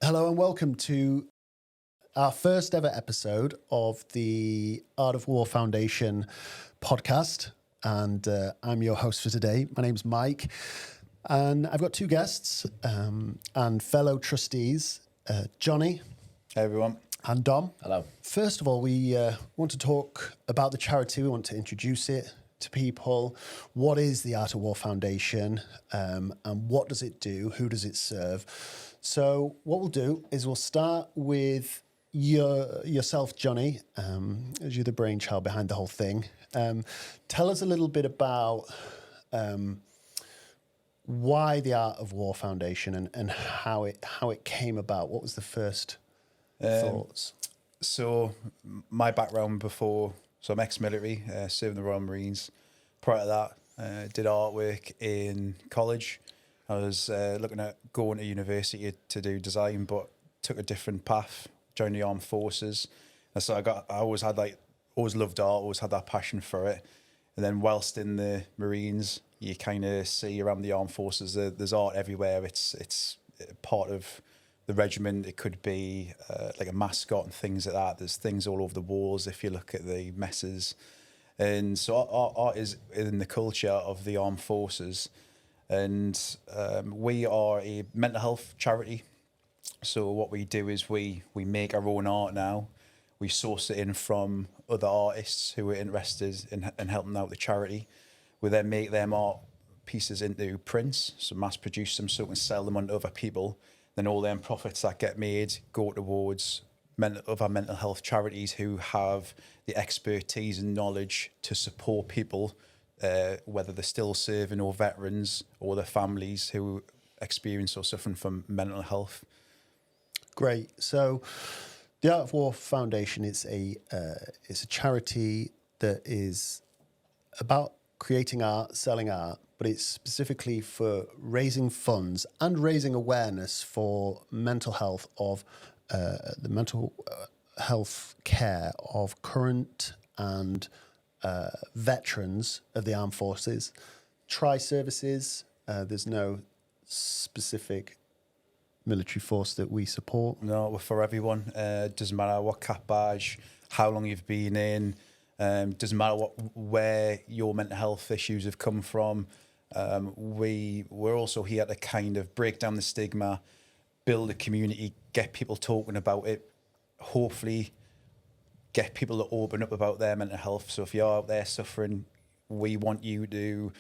Hello and welcome to our first ever episode of the Art of War Foundation podcast. And I'm your host for today. My name's Mike. And I've got two guests and fellow trustees, Johnny. Hey, everyone. And Dom. Hello. First of all, we want to talk about the charity. We want to introduce it to people. What is the Art of War Foundation and what does it do? Who does it serve? So what we'll do is we'll start with yourself, Johnny, as you're the brainchild behind the whole thing. Tell us a little bit about why the Art of War Foundation and how it came about. What was the first thoughts? So my background so I'm ex-military, served in the Royal Marines. Prior to that, did artwork in college. I was looking at going to university to do design, but took a different path, joined the armed forces. And so I always loved art, always had that passion for it. And then whilst in the Marines, you kind of see around the armed forces, there's art everywhere. It's part of the regiment. It could be like a mascot and things like that. There's things all over the walls if you look at the messes. And so art is in the culture of the armed forces. And we are a mental health charity. So what we do is we make our own art now. We source it in from other artists who are interested in helping out the charity. We then make them art pieces into prints, so mass produce them so we can sell them on to other people. Then all them profits that get made go towards other mental health charities who have the expertise and knowledge to support people, whether they're still serving or veterans or their families who experience or suffering from mental health. Great. So the Art of War Foundation is a charity that is about creating art, selling art, but it's specifically for raising funds and raising awareness for mental health of the mental health care of current and veterans of the armed forces. Tri-services, there's no specific military force that we support. No, we're for everyone. Doesn't matter what cap badge, how long you've been in. Doesn't matter where your mental health issues have come from. We're also here to kind of break down the stigma, build a community, get people talking about it, hopefully get people to open up about their mental health. So if you're out there suffering, we want you to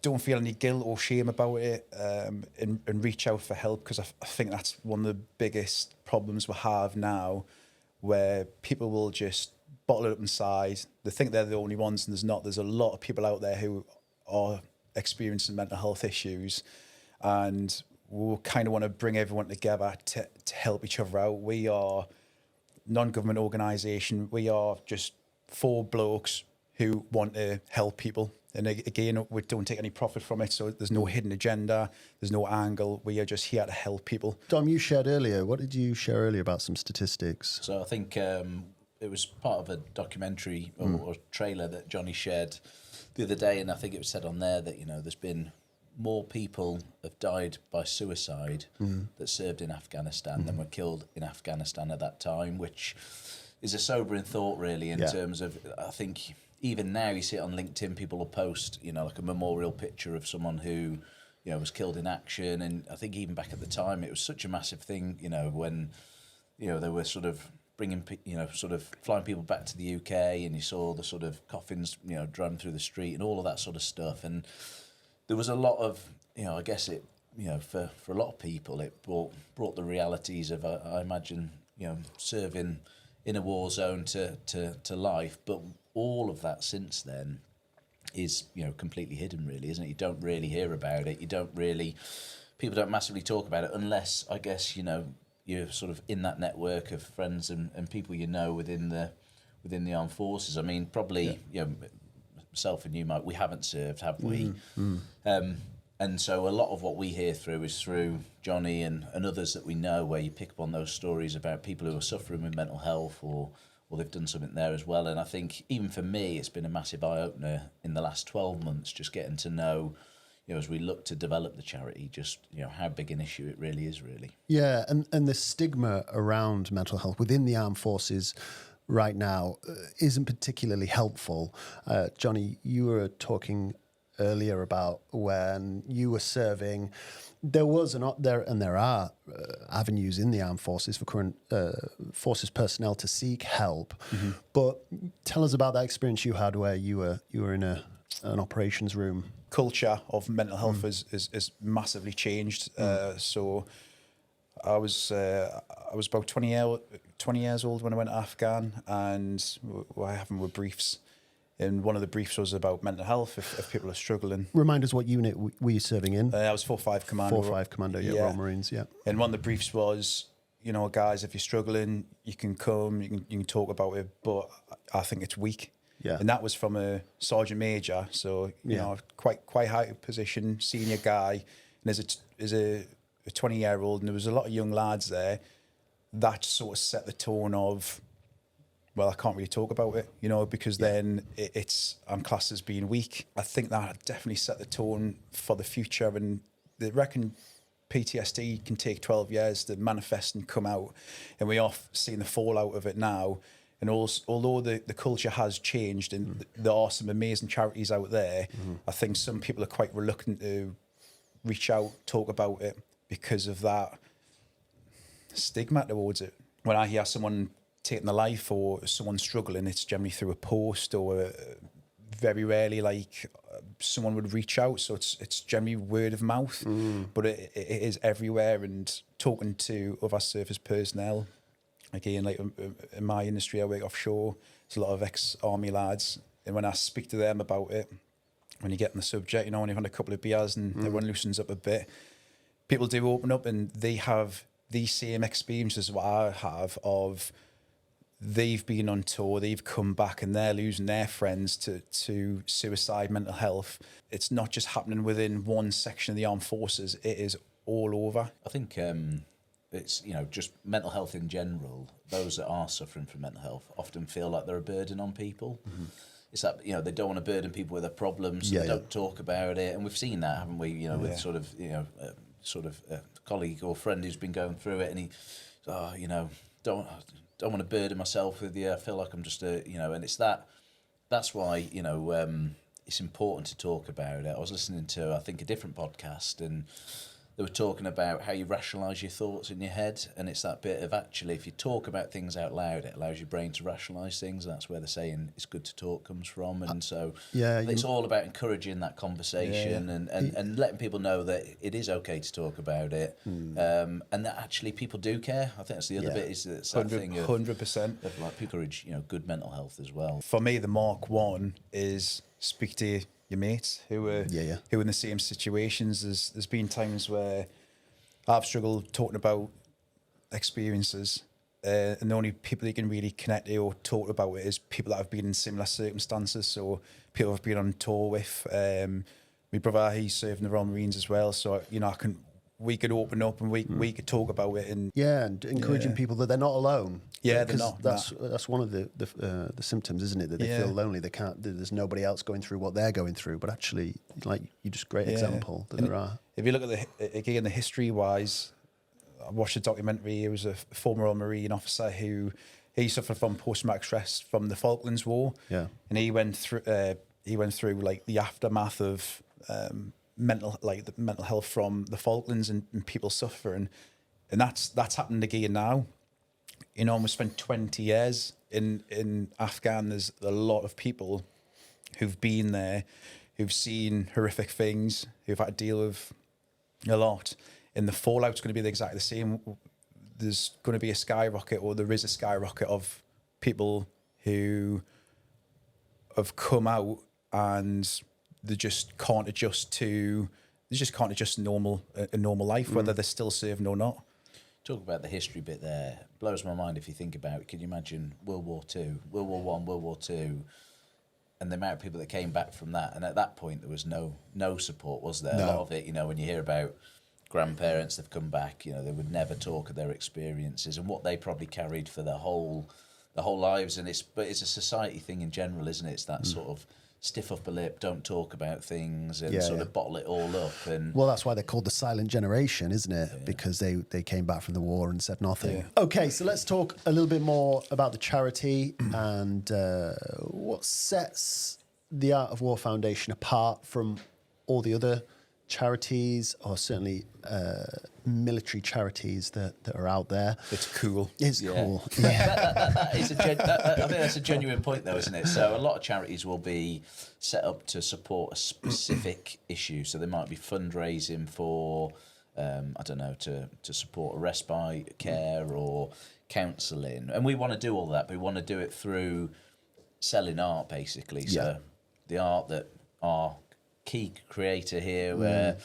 don't feel any guilt or shame about it, and reach out for help, because I think that's one of the biggest problems we have now, where people will just bottle it up inside. They think they're the only ones, and there's not. There's a lot of people out there who are experiencing mental health issues, and we kind of want to bring everyone together to help each other out. We are non-government organisation. We are just four blokes who want to help people. And again, we don't take any profit from it, so there's no hidden agenda, there's no angle. We are just here to help people. Dom, you shared earlier. What did you share earlier about some statistics? So I think it was part of a documentary or trailer that Johnny shared the other day, and I think it was said on there that, there's been more people have died by suicide that served in Afghanistan than were killed in Afghanistan at that time, which is a sobering thought, really, in terms of, I think, even now you see it on LinkedIn, people will post, like a memorial picture of someone who, was killed in action. And I think even back at the time, it was such a massive thing, when, they were sort of bringing, sort of flying people back to the UK, and you saw the sort of coffins, drummed through the street and all of that sort of stuff. And there was a lot of, I guess it, for a lot of people, it brought the realities of, I imagine, serving in a war zone to life. But all of that since then is, completely hidden, really, isn't it? You don't really hear about it. People don't massively talk about it unless, I guess, you're sort of in that network of friends and people within the armed forces. I mean, probably, myself and you, Mike, we haven't served, have we? And so a lot of what we hear through is through Johnny and others that we know, where you pick up on those stories about people who are suffering with mental health or they've done something there as well. And I think even for me, it's been a massive eye-opener in the last 12 months, just getting to know, you know, as we look to develop the charity, just, you know, how big an issue it really is, really. Yeah, and the stigma around mental health within the armed forces right now isn't particularly helpful. Johnny, you were talking earlier about when you were serving. There was there are avenues in the armed forces for current forces personnel to seek help. Mm-hmm. But tell us about that experience you had where you were in an operations room. Culture of mental health is massively changed. So I was about 20 years old when I went to Afghan, and we're having briefs. And one of the briefs was about mental health if people are struggling. Remind us what unit were you serving in? I was 4-5 Commando. 4-5 Commando, yeah, Royal Marines, yeah. And one of the briefs was, you know, guys, if you're struggling, you can come, you can talk about it, but I think it's weak. Yeah. And that was from a sergeant major, so you know, quite high position, senior guy, and as a 20-year-old, and there was a lot of young lads there. That sort of set the tone of, well, I can't really talk about it, you know, because then I'm classed as being weak. I think that definitely set the tone for the future, and they reckon PTSD can take 12 years to manifest and come out, and we are seeing the fallout of it now. And also, although the culture has changed and there are some amazing charities out there, I think some people are quite reluctant to reach out, talk about it because of that stigma towards it. When I hear someone taking their life or someone struggling, it's generally through a post or very rarely like someone would reach out. So it's generally word of mouth, but it is everywhere. And talking to other service personnel, again, like in my industry, I work offshore. There's a lot of ex-army lads, and when I speak to them about it, when you get on the subject, you know, when you've had a couple of beers and everyone loosens up a bit, people do open up, and they have these same experiences as what I have of they've been on tour, they've come back, and they're losing their friends to suicide, mental health. It's not just happening within one section of the armed forces; it is all over. I think. It's, you know, just mental health in general. Those that are suffering from mental health often feel like they're a burden on people. It's that, you know, they don't want to burden people with their problems. So they don't talk about it, and we've seen that, haven't we? You know, with sort of, you know, a colleague or friend who's been going through it, and he, you know, don't want to burden myself with I feel like I'm just a, you know, and it's that. That's why, you know, it's important to talk about it. I was listening to, I think, a different podcast, and they were talking about how you rationalise your thoughts in your head, and it's that bit of actually, if you talk about things out loud, it allows your brain to rationalise things, and that's where the saying "it's good to talk" comes from. And so it's all about encouraging that conversation and letting people know that it is okay to talk about it, and that actually people do care. I think that's the other bit, is that 100%. Of like encourage, you know, good mental health as well. For me, the Mark 1 is speak to your mates who are in the same situations. There's been times where I've struggled talking about experiences, and the only people you can really connect to or talk about it is people that have been in similar circumstances. So people I've been on tour with. My brother, he's served in the Royal Marines as well, so you know we could open up and we could talk about it, and and encouraging people that they're not alone. Yeah, they're not. That's one of the symptoms, isn't it? That they feel lonely. They can't. There's nobody else going through what they're going through. But actually, like you just great example that there are. If you look at the history wise, I watched a documentary. It was a former Royal Marine officer who he suffered from post-traumatic stress from the Falklands War. Yeah, and he went through like the aftermath of mental health from the Falklands and people suffering, and that's happened again now. You know, we spent 20 years in Afghan. There's a lot of people who've been there, who've seen horrific things, who've had to deal with a lot, and the fallout's going to be exactly the same. There's going to be a skyrocket, or there is a skyrocket of people who have come out and they just can't adjust to a normal life, whether they're still serving or not. Talk about the history bit there. Blows my mind if you think about it. Can you imagine World War II, World War I, World War II, and the amount of people that came back from that? And at that point, there was no support, was there? No. A lot of it, you know, when you hear about grandparents that have come back, you know, they would never talk of their experiences and what they probably carried for their whole lives. And it's a society thing in general, isn't it? It's that sort of stiff upper lip, don't talk about things, and Yeah, sort yeah. of bottle it all up. And Well, that's why they're called the silent generation, isn't it? Because they came back from the war and said nothing. Yeah. Okay, so let's talk a little bit more about the charity and what sets the Art of War Foundation apart from all the other charities, or certainly military charities that are out there. It's cool. It's cool. Yeah. that is I think that's a genuine point, though, isn't it? So a lot of charities will be set up to support a specific issue. So they might be fundraising for, I don't know, to support a respite care or counselling. And we want to do all that, but we want to do it through selling art, basically. So Yeah. the art that our key creator here,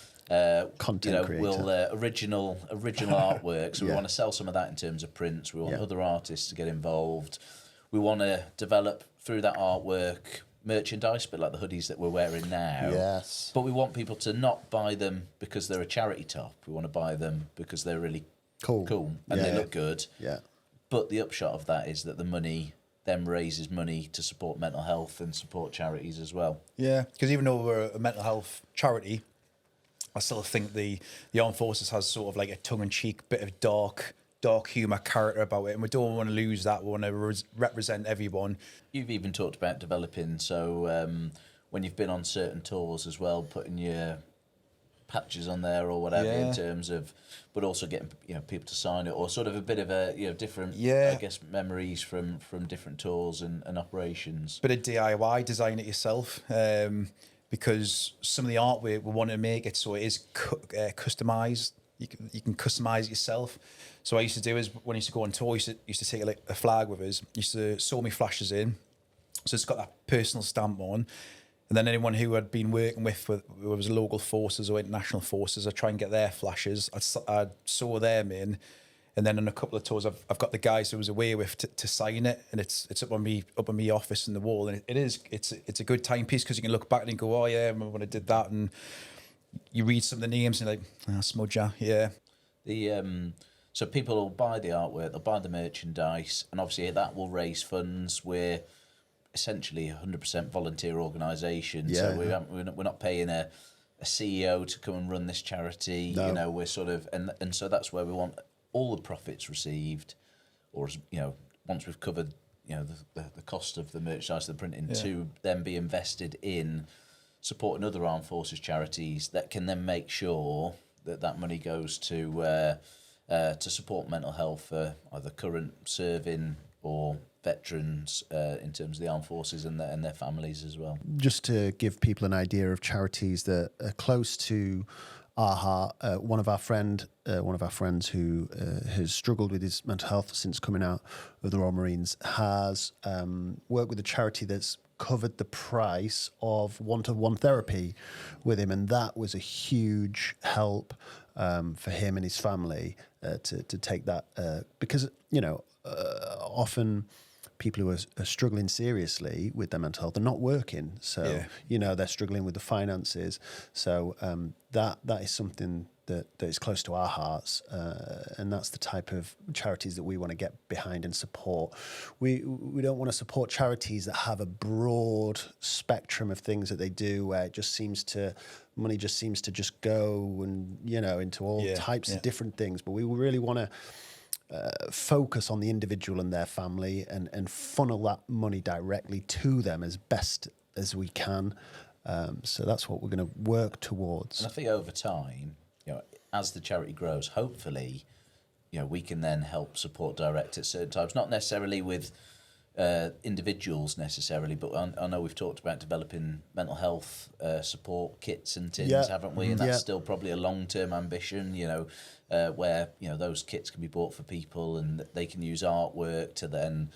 Content creator. will original artwork. So we Yeah. want to sell some of that in terms of prints. We want Yeah. other artists to get involved. We want to develop through that artwork merchandise, but like the hoodies that we're wearing now. Yes. But we want people to not buy them because they're a charity top. We want to buy them because they're really Cool. and they Yeah. look good. Yeah. But the upshot of that is that the money then raises money to support mental health and support charities as well. Yeah, because even though we're a mental health charity, I still think the Armed Forces has sort of like a tongue-in-cheek bit of dark humour character about it, and we don't want to lose that. We want to represent everyone. You've even talked about developing, so when you've been on certain tours as well, putting your patches on there or whatever in Yeah. terms of, but also getting people to sign it, or sort of a bit of a different, Yeah. I guess, memories from different tours and operations. Bit of DIY, design it yourself, because some of the artwork we want to make it so it is customised. You can customise it yourself. So what I used to do is when I used to go on tour, I used to take like a flag with us. Used to sew me flashes in, so it's got that personal stamp on. And then anyone who had been working with was local forces or international forces, I'd try and get their flashes. I'd sew them in, and then on a couple of tours, I've got the guys who I was away with to sign it, and it's up on me office in the wall, and it's a good timepiece because you can look back and go, oh yeah, I remember when I did that, and you read some of the names and you're like, smudger, yeah. So people will buy the artwork, they'll buy the merchandise, and obviously that will raise funds. We're essentially 100% volunteer organisation, Yeah. so we're not paying a CEO to come and run this charity. No. We're sort of, and so that's where we want all the profits received, or once we've covered the cost of the merchandise, the printing, to then be invested in supporting other armed forces charities that can then make sure that money goes to support mental health for either current serving or veterans in terms of the armed forces and their families as well. Just to give people an idea of charities that are close to our heart, one of our friends who has struggled with his mental health since coming out of the Royal Marines has worked with a charity that's covered the price of one-to-one therapy with him, and that was a huge help for him and his family to take that because often people who are struggling seriously with their mental health are not working, so they're struggling with the finances. So that is something that is close to our hearts, and that's the type of charities that we want to get behind and support. We don't want to support charities that have a broad spectrum of things that they do, where money just seems to just go and into all types of different things. But we really want to focus on the individual and their family and funnel that money directly to them as best as we can. So that's what we're going to work towards. And I think over time, as the charity grows, hopefully, we can then help support direct at certain times, not necessarily with individuals necessarily, but I know we've talked about developing mental health support kits and things, haven't we? And that's still probably a long-term ambition, where those kits can be bought for people and they can use artwork to then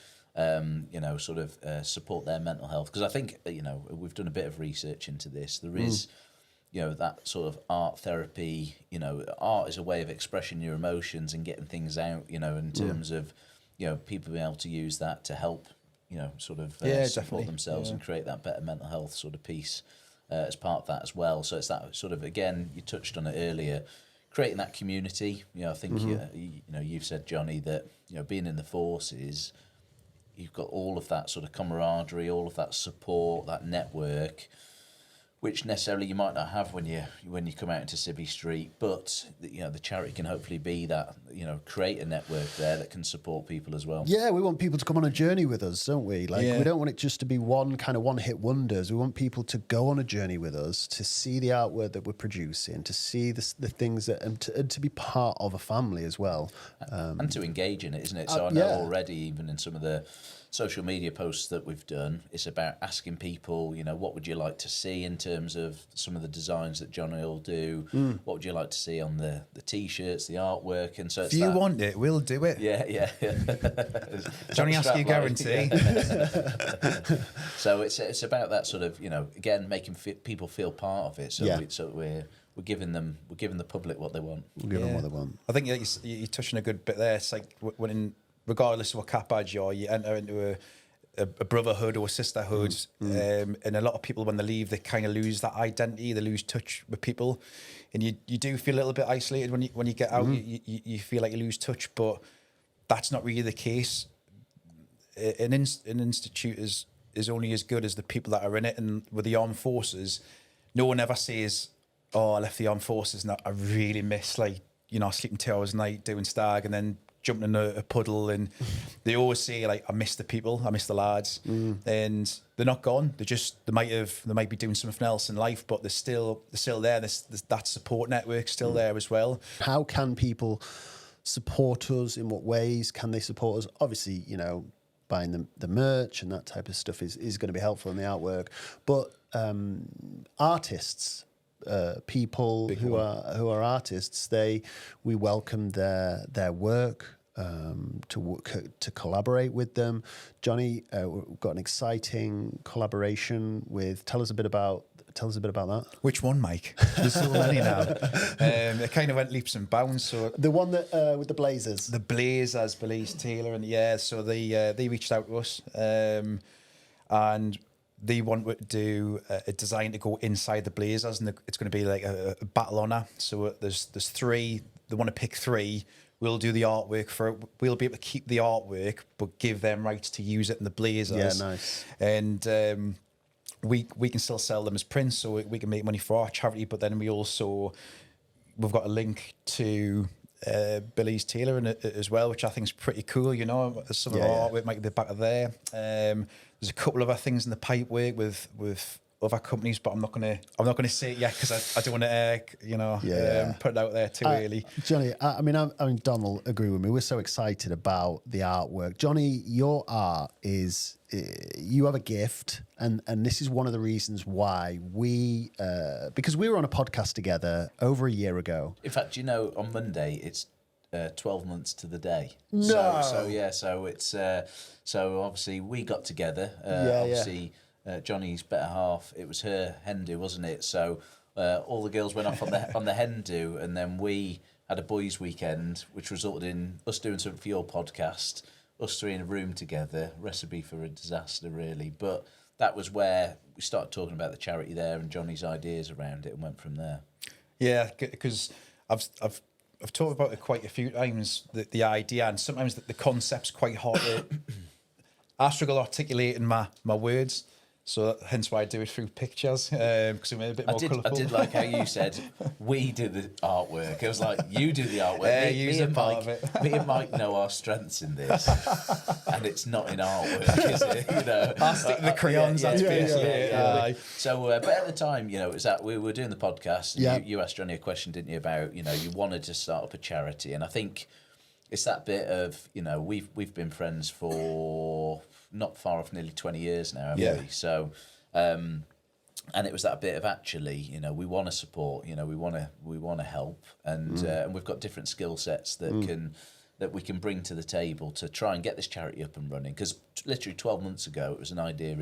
support their mental health. Because I think we've done a bit of research into this. There is that sort of art therapy. Art is a way of expressing your emotions and getting things out. In terms of people being able to use that to help support definitely. themselves and create that better mental health sort of piece as part of that as well. So it's that sort of, again, you touched on it earlier, creating that community. I think you've said, Johnny, that being in the forces, you've got all of that sort of camaraderie, all of that support, that network, which necessarily you might not have when you come out into Civvy Street, but the charity can hopefully be that, create a network there that can support people as well. Yeah, we want people to come on a journey with us, don't we? Like, we don't want it just to be one-hit wonders. We want people to go on a journey with us, to see the artwork that we're producing, to see the things that, and to be part of a family as well. And to engage in it, isn't it? So I know already, even in some of the social media posts that we've done, it's about asking people, what would you like to see in terms of some of the designs that Johnny will do? What would you like to see on the T-shirts, the artwork? And so it's if you want it, we'll do it. Yeah. Johnny asks you guarantee. So it's about that sort of, again, making people feel part of it. So we're giving the public what they want. We'll give them what they want. I think you're touching a good bit there. It's like regardless of what cap badge you are, you enter into a brotherhood or a sisterhood, and a lot of people, when they leave, they kind of lose that identity, they lose touch with people, and you do feel a little bit isolated when you get out. You feel like you lose touch, but that's not really the case. An institute is only as good as the people that are in it, and with the armed forces, no one ever says, "Oh, I left the armed forces and I really miss sleeping 2 hours a night doing stag and then jumping in a puddle," and they always say, like, I miss the people, I miss the lads, and they're not gone. They might be doing something else in life, but they're still there. There's that support network still there as well. How can people support us? In what ways can they support us? Obviously, buying the merch and that type of stuff is going to be helpful in the artwork, but artists. People who are artists, we welcome their work, to collaborate with them. Johnny, we've got an exciting collaboration with. Tell us a bit about that. Which one, Mike? There's so many now. It kind of went leaps and bounds. So the one that with the Blazers, Blaze Taylor, and so they reached out to us, and they want to do a design to go inside the Blazers, and it's going to be like a battle honour. So there's 3. They want to pick 3. We'll do the artwork for it. We'll be able to keep the artwork, but give them rights to use it in the Blazers. Yeah, nice. And we can still sell them as prints, so we can make money for our charity. But then we've got a link to Billy's Taylor in it as well, which I think is pretty cool. Some of our artwork might be the back of there. There's a couple of other things in the pipework with other companies, but I'm not gonna say it yet because I don't want to put it out there too early. Johnny, I mean Don will agree with me. We're so excited about the artwork. Johnny, your art is you have a gift, and this is one of the reasons why because we were on a podcast together over a year ago. In fact, on Monday it's 12 months to the day. No. So it's so obviously we got together. Johnny's better half. It was her hen do, wasn't it? So all the girls went off on the hen do, and then we had a boys' weekend, which resulted in us doing something for your podcast. Us 3 in a room together. Recipe for a disaster, really. But that was where we started talking about the charity there, and Johnny's ideas around it, and went from there. Yeah, because I've talked about it quite a few times, the idea, and sometimes the concept's quite hard to... I struggle articulating my words, so hence why I do it through pictures, because I'm a bit more colourful. I did like how you said, we do the artwork. It was like, you do the artwork. Me and Mike know our strengths in this, and it's not in artwork, is it? I'll stick to the crayons, that's basically it. So, but at the time, it was that we were doing the podcast, and you asked Johnny a question, didn't you, about, you wanted to start up a charity, and I think it's that bit of, we've been friends for not far off nearly 20 years now, haven't we? So, and it was that bit of actually, we want to support, we want to help, and we've got different skill sets that we can bring to the table to try and get this charity up and running. Because literally 12 months ago, it was an idea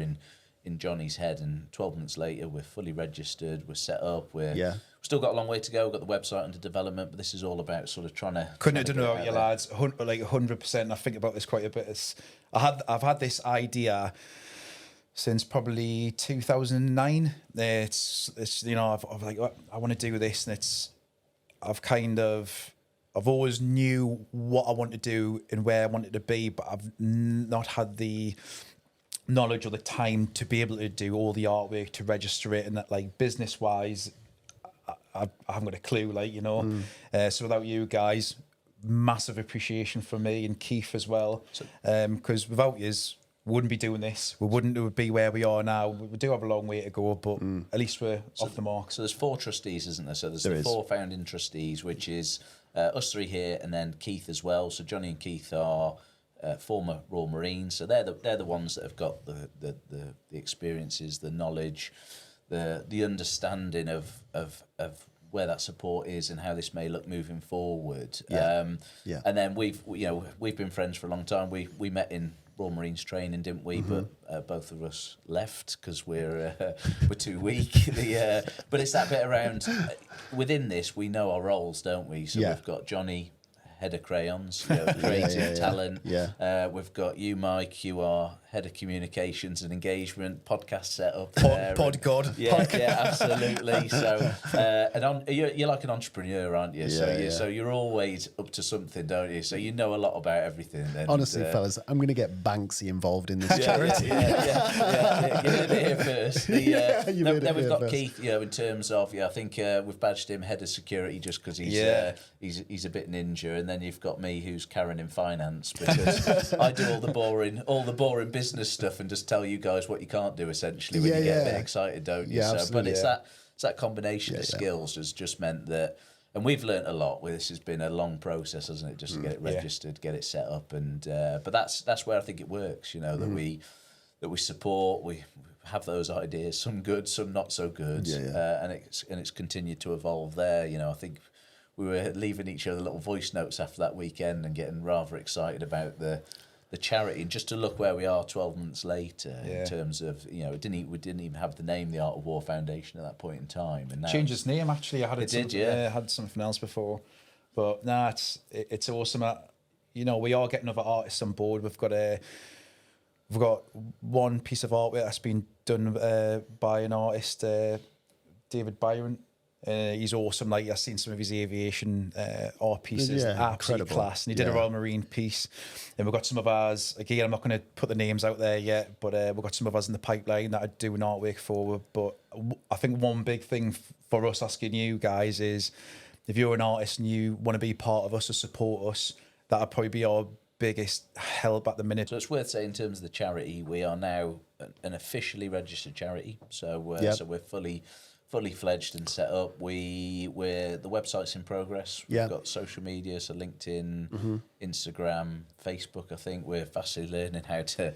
in Johnny's head, and 12 months later, we're fully registered, we're set up, we've still got a long way to go. We've got the website under development, but this is all about sort of trying to... Couldn't have done it without you lads, like 100%. I think about this quite a bit. I've had this idea since probably 2009. It's I've like, I want to do this, and I've kind of I've always knew what I wanted to do and where I wanted to be, but I've not had the knowledge or the time to be able to do all the artwork, to register it, and that, like, business wise, I haven't got a clue, like, you know. So without you guys, massive appreciation from me and Keith as well, because without yous, we wouldn't be doing this. We wouldn't be where we are now. We do have a long way to go, but at least we're off the mark. So there's 4 trustees, isn't there? So there's the 4 founding trustees, which is us 3 here, and then Keith as well. So Johnny and Keith are former Royal Marines, so they're the ones that have got the experiences, the knowledge, the understanding of where that support is and how this may look moving forward. And then we've been friends for a long time. We met in Royal Marines training, didn't we? But both of us left because we're too weak. But it's that bit around within this. We know our roles, don't we? So we've got Johnny, head of crayons, creative talent. We've got you, Mike. You are head of communications and engagement, podcast setup. Pod God. Yeah, absolutely. So, you're like an entrepreneur, aren't you? So you're always up to something, don't you? So you know a lot about everything. And, honestly, fellas, I'm going to get Banksy involved in this charity. You heard it here first. Then we've got Keith. In terms of I think we've badged him head of security just because he's a bit ninja, and then you've got me who's Karen in finance because I do all the boring business stuff and just tell you guys what you can't do essentially when you get a bit excited, don't you? But it's that combination of skills has just meant that, and we've learnt a lot. This has been a long process, hasn't it? Just to get it registered, get it set up, and but that's where I think it works. That we support, we have those ideas, some good, some not so good, and it's continued to evolve there. I think we were leaving each other little voice notes after that weekend and getting rather excited about the charity, and just to look where we are 12 months later in terms of we didn't even have the name the Art of War Foundation at that point in time, and changed its name actually. I had something else before, but it's awesome. We are getting other artists on board. We've got one piece of artwork that's been done by an artist, David Byron. He's awesome. Like, I've seen some of his aviation art pieces, absolutely incredible. Class. And he did a Royal Marine piece. And we've got some of ours. Again, I'm not going to put the names out there yet, but we've got some of us in the pipeline that I do an artwork for. But I think one big thing for us asking you guys is, if you're an artist and you want to be part of us or support us, that'll probably be our biggest help at the minute. So it's worth saying, in terms of the charity, we are now an officially registered charity. So so we're fully fledged and set up. The website's in progress. We've got social media, so LinkedIn, Instagram, Facebook. I think we're fastly learning how to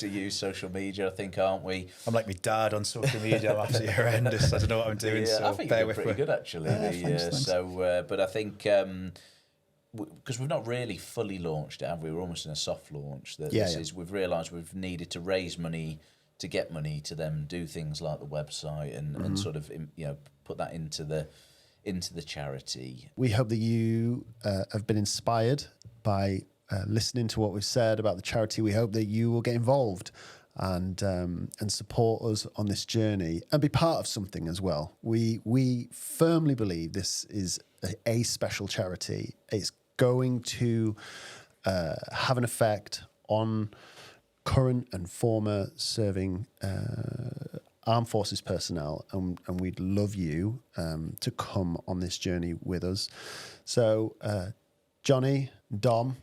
use social media, I think, aren't we? I'm like my dad on social media. I'm absolutely horrendous. I don't know what I'm doing. So I think you're pretty good, actually. Thanks. So, but I think because we've not really fully launched it, have we? We're almost in a soft launch. We've realised we've needed to raise money to get money to then do things like the website and sort of put that into the charity. We hope that you have been inspired by listening to what we've said about the charity. We hope that you will get involved and support us on this journey and be part of something as well. We firmly believe this is a special charity. It's going to have an effect on current and former serving armed forces personnel, and we'd love you to come on this journey with us. So, Johnny, Dom,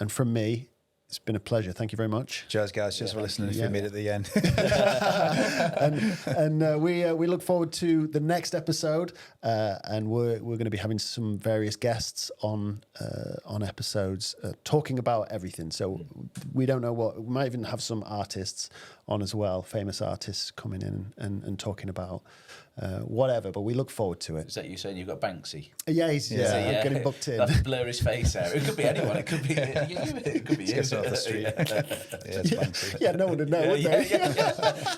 and from me, it's been a pleasure. Thank you very much. Cheers, guys. Cheers for listening. If you made it at the end. and we look forward to the next episode, and we're going to be having some various guests on episodes talking about everything. So we don't know what. We might even have some artists on as well, famous artists coming in and talking about whatever. But we look forward to it. Is that you saying you've got Banksy? Yeah, I'm getting booked in. Have to blur his face out. It could be anyone. It could be. It could be you. Off the street. No one would know, would they?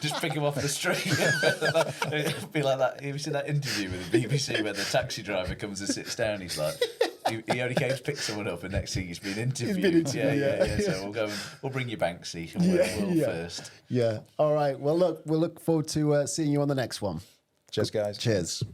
Just pick him off the street. It'd be like that. You ever seen that interview with the BBC where the taxi driver comes and sits down? He's like, he only came to pick someone up, and next thing he's been interviewed. So we'll bring you Banksy first. Yeah. All right. Well, we'll look forward to seeing you on the next one. Cheers, guys. Cheers.